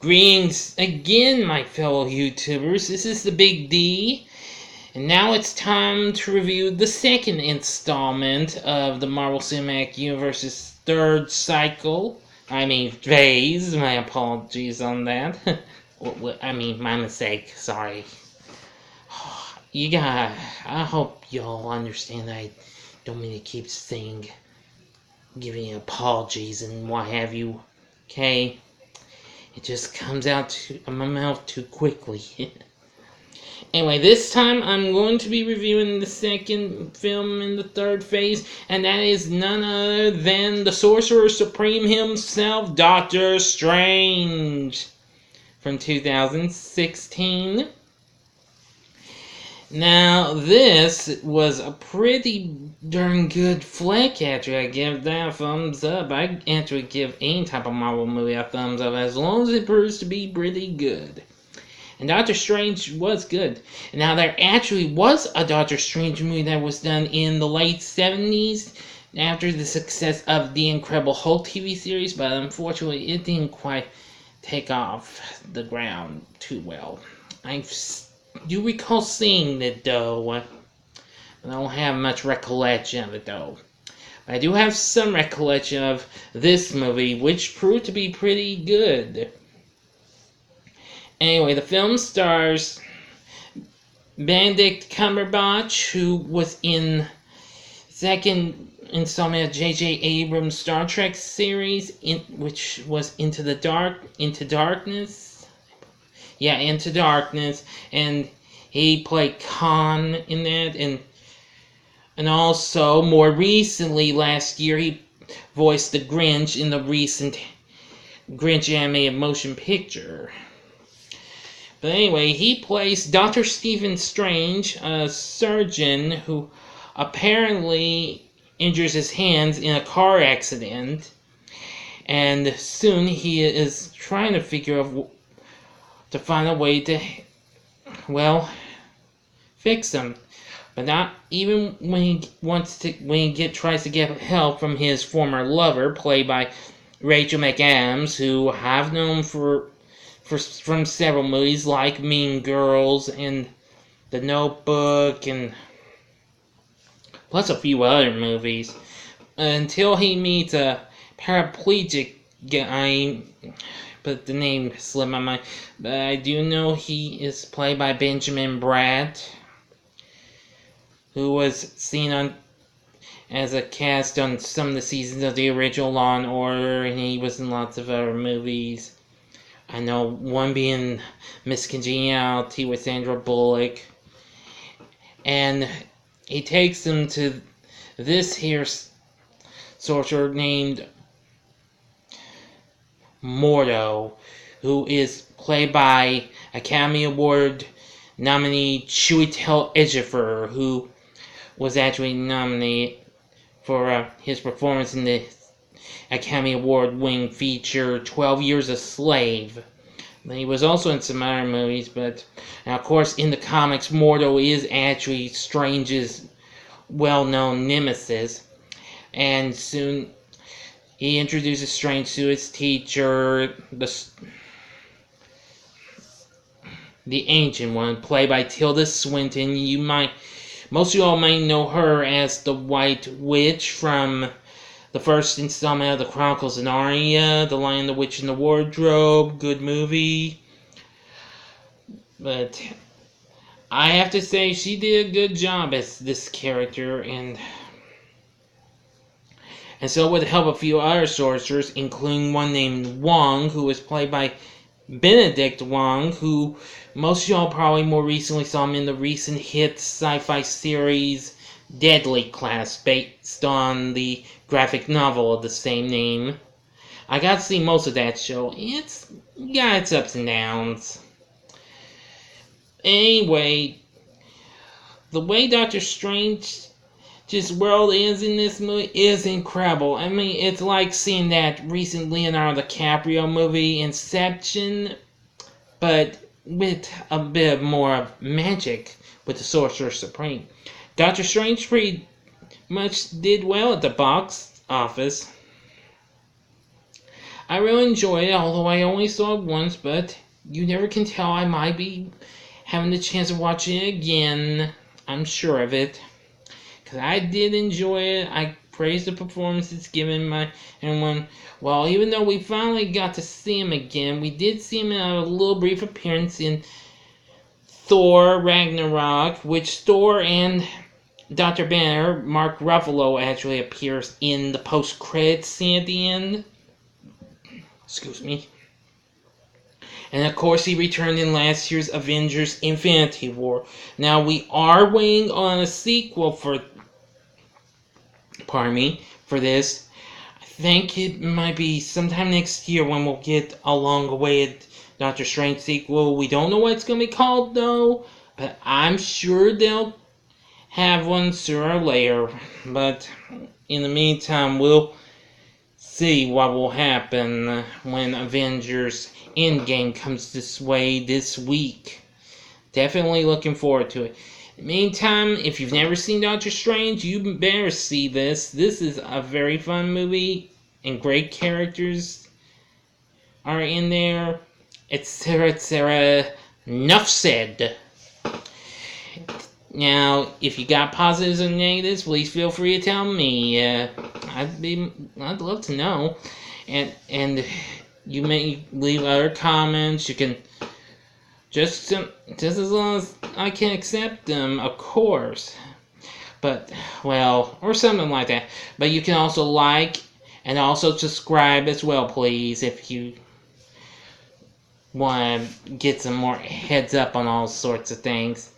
Greetings again, my fellow YouTubers. This is the Big D, and now it's time to review the second installment of the Marvel Cinematic Universe's third phase. My apologies on that. My mistake. Sorry. I hope y'all understand that I don't mean to keep giving you apologies and what have you. Okay? It just comes out of my mouth too quickly. Anyway, this time I'm going to be reviewing the second film in the third phase, and that is none other than the Sorcerer Supreme himself, Doctor Strange, from 2016. Now, this was a pretty darn good flick after I give that a thumbs up. I actually give any type of Marvel movie a thumbs up as long as it proves to be pretty good. And Doctor Strange was good. Now, there actually was a Doctor Strange movie that was done in the late 70s after the success of the Incredible Hulk TV series, but unfortunately it didn't quite take off the ground too well. I do recall seeing it, though. I don't have much recollection of it, though. But I do have some recollection of this movie, which proved to be pretty good. Anyway, the film stars Benedict Cumberbatch, who was in second installment of J.J. Abrams' Star Trek series, which was Into Darkness. Yeah, Into Darkness, and he played Khan in that, and also, more recently, last year, he voiced the Grinch in the recent Grinch animated motion picture. But anyway, he plays Dr. Stephen Strange, a surgeon who apparently injures his hands in a car accident, and soon he is trying to find a way to, fix them. But not even when he tries to get help from his former lover, played by Rachel McAdams, who I've known from several movies like Mean Girls and The Notebook, and plus a few other movies, until he meets a paraplegic guy. But the name slipped my mind. But I do know he is played by Benjamin Bratt, who was seen as a cast on some of the seasons of the original Law and Order, and he was in lots of other movies. I know one being Miss Congeniality with Sandra Bullock. And he takes them to this here sorcerer named Mordo, who is played by Academy Award nominee Chiwetel Ejiofor, who was actually nominated for his performance in the Academy Award-winning feature 12 Years a Slave. He was also in some other movies, but now, of course, in the comics, Mordo is actually Strange's well-known nemesis, and soon he introduces Strange to his teacher, the Ancient One, played by Tilda Swinton. Most of you all might know her as the White Witch from the first installment of the Chronicles of Narnia, The Lion, the Witch, and the Wardrobe. Good movie. But I have to say, she did a good job as this character, and so with the help of a few other sorcerers, including one named Wong, who was played by Benedict Wong, who most of y'all probably more recently saw him in the recent hit sci-fi series Deadly Class, based on the graphic novel of the same name. I got to see most of that show. It's got its ups and downs. Anyway, the way Doctor Strange's world is in this movie is incredible. I mean, it's like seeing that recent Leonardo DiCaprio movie, Inception, but with a bit more of magic with the Sorcerer Supreme. Doctor Strange pretty much did well at the box office. I really enjoyed it, although I only saw it once, but you never can tell. I might be having the chance of watching it again. I'm sure of it. Because I did enjoy it. I praised the performance it's given well, even though we finally got to see him again, we did see him in a little brief appearance in Thor Ragnarok, which Thor and Dr. Banner, Mark Ruffalo, actually appears in the post-credits scene at the end. Excuse me. And of course, he returned in last year's Avengers Infinity War. Now, we are waiting on a sequel for this. I think it might be sometime next year when we'll get a long-awaited Doctor Strange sequel. We don't know what it's going to be called, though, but I'm sure they'll have one sooner or later. But in the meantime, we'll see what will happen when Avengers Endgame comes this way this week. Definitely looking forward to it. In the meantime, if you've never seen Doctor Strange, you better see this. This is a very fun movie, and great characters are in there, etc., etc. Enough said. Now, if you got positives and negatives, please feel free to tell me. I'd love to know. And you may leave other comments. You can just as long as I can accept them, of course. But or something like that. But you can also like and also subscribe as well, please, if you want to get some more heads up on all sorts of things.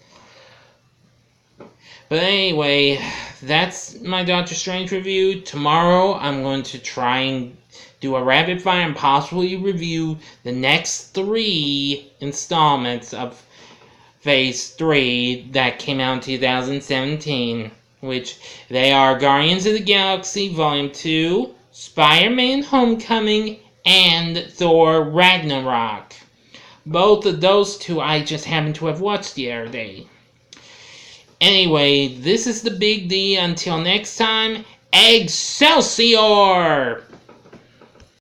But anyway, that's my Doctor Strange review. Tomorrow, I'm going to try and do a rapid fire and possibly review the next 3 installments of Phase 3 that came out in 2017, which they are Guardians of the Galaxy Volume 2, Spider-Man Homecoming, and Thor Ragnarok. Both of those 2 I just happened to have watched the other day. Anyway, this is the Big D. Until next time, Excelsior!